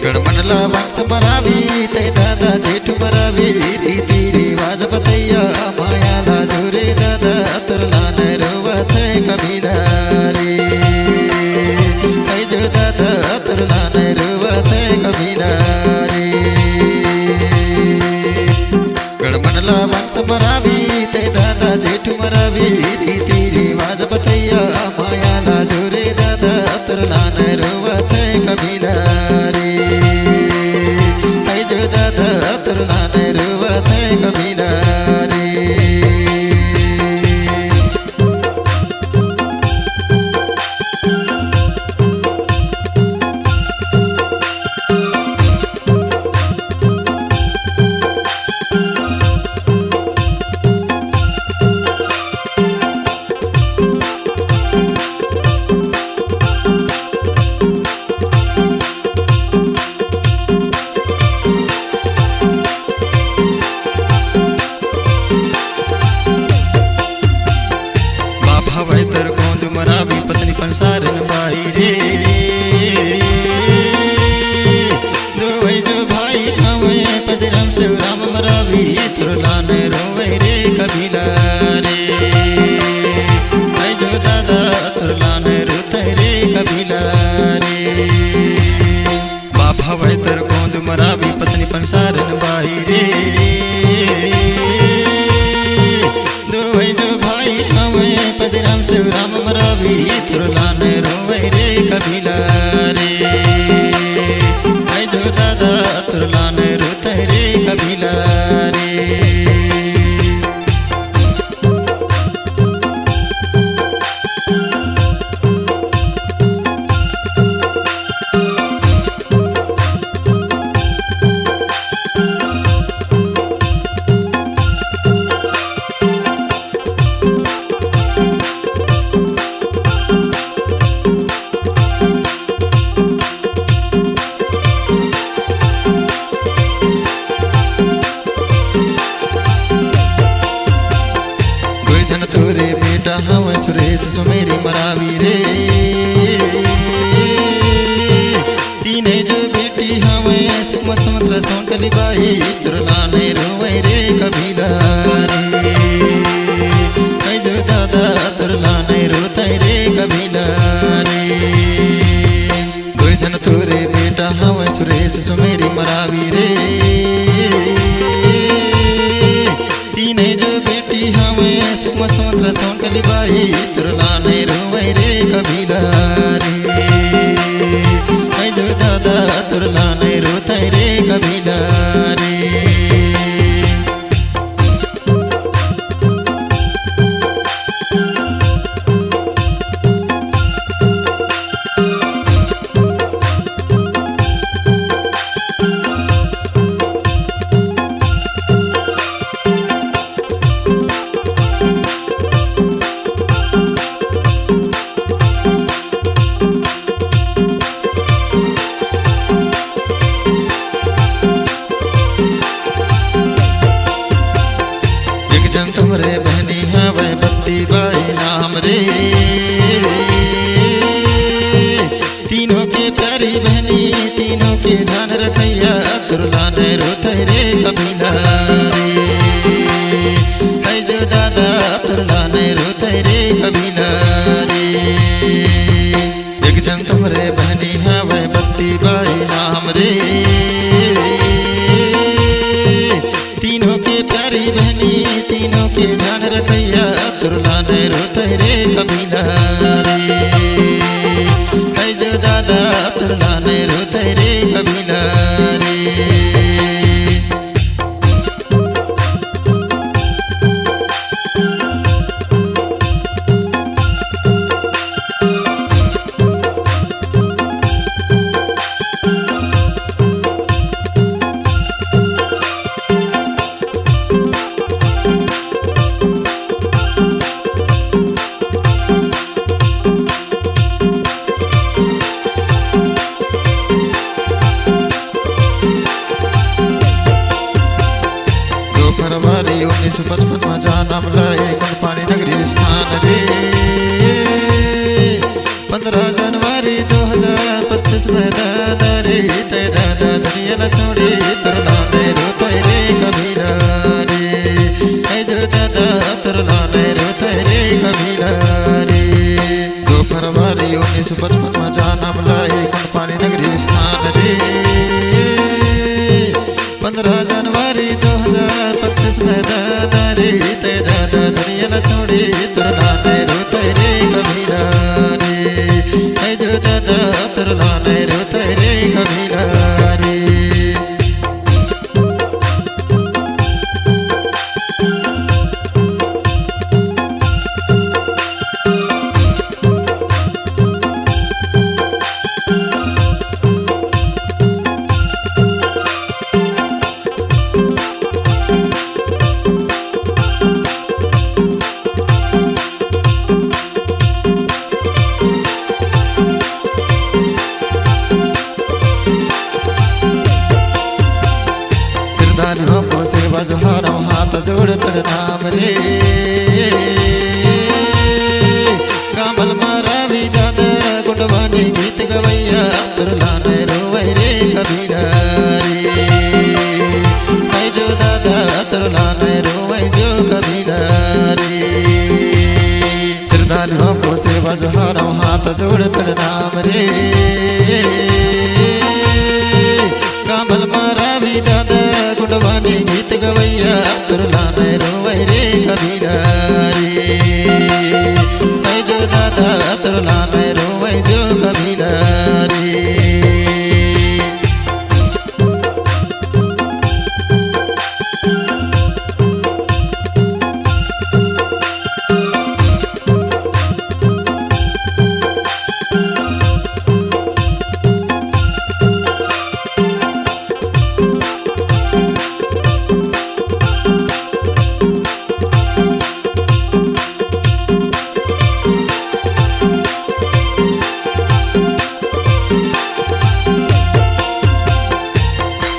गणमनला वंश मरावी ते दादा जेठ मरावी रीति रिवाज बतैया मायाला जोरे दादा तरला न रोवत कबीला रे ऐ जो दादा तरला न रोवत कबीला रे गणमनला वंश मरावी ते दादा जेठ मरावी रीति रिवाज बतैया मायाला जोरे दादा तरला न रोवत कबीला रे सारन भाई रे दो भाई जो भाई हमें पदराम से राम मरावी तुरलान रोवे रे कबीला रे भाई जो दादा तुरलान रोते रे कबीला रे बाबा भाई तर कोंद मरावी पत्नी पंसारन भाई रे दो भाई जो भाई हमें पदराम से राम मरावी तुरलान रोवे रे कबीला रे भाई जो दादा तुरलान रोते रे कबीला रे तोरे बेटा हम सुरेश सुमेरी मरावी रे तीने जो बेटी हमें सुमा समुद्र सोनकली बाई तुरलान रोवे रे कबीला रे ऐ जो दादा तुरलान रोते रे कबीला रे दो जन तोरे बेटा हम सुरेश सुमेरी मरावी रे तीने जो बेटी हमें सुमा समुद्र सोनकली बाई तुरलान रोवे रे कबीला रे ऐ जो दादा तुरलान रोते रे कबीला रे तुमरे बहनी हवे बत्ती बाई नाम रे तीनों के प्यारी बहनी तीनों के ध्यान रखैया तुरलान रोते रे कबीला रे ऐ जो दादा तुरलान रोते रे कबीला रे एक जन तुमरे बहनी हवे बत्ती बाई नाम रे तीनों के प्यारी बहनी तीनों के ध्यान रखैया तुरलान रोते रे कबीला रे ऐ जो दादा तुरलान रोते रे कबीला रे 1955 में जानमलाई कुंडपानी नगरी स्थान रे 15 जनवरी 2025 में दादा रे ते दादा दुनिया न छोड़ी तुरना नहीं रोते रे कबीला रे ऐ जो दादा तुरना नहीं रोते रे कबीला रे 2 फरवरी 1955 में जानमलाई कुंडपानी नगरी स्थान रे 15 जनवरी 2025 में दादा रे ते दादा दुनिया न छोड़ी तुरना नहीं रोते रे कबीला रे ऐ जो दादा तुरना नहीं रोते रे कबीला रे श्रद्धालुओं को सेवा जोहारों हाथ जोड़ प्रणाम रे कामल मारावी दादा गुंडवानी गीत गवैया तुरला नहीं रोवे रे कबीला रे ऐ जो दादा तुरला नहीं रोवे जो कबीला रे श्रद्धालुओं को सेवा जोहारों हाथ जोड़ प्रणाम रे कामल मारावी दादा गुंडवानी गीत गवैया तुरला नहीं रोवे रे कबीला रे ऐ जो दादा तुरला नहीं रोवे जो कबीला रे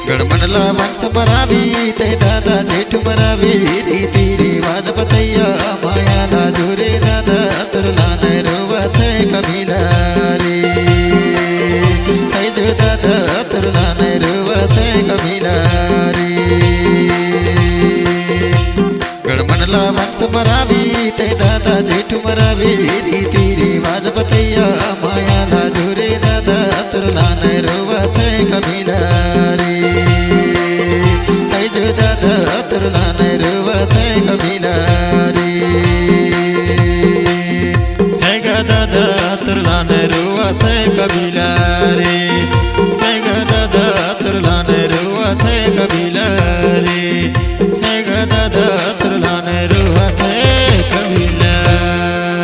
गढ़मंडला वंश मरावी ते दादा जेठ मरावी रीति रिवाज बतैया माया ला जोरे दादा तुरला नहीं रोवत है कबीला रे ऐ जो दादा तुरला नहीं रोवत है कबीला रे गढ़मंडला वंश मरावी ते दादा जेठ मरावी रीति रिवाज बतैया माया ला जोरे दादा तुरला नहीं रोवत है कबीला रे ऐ जो दादा तुरला नहीं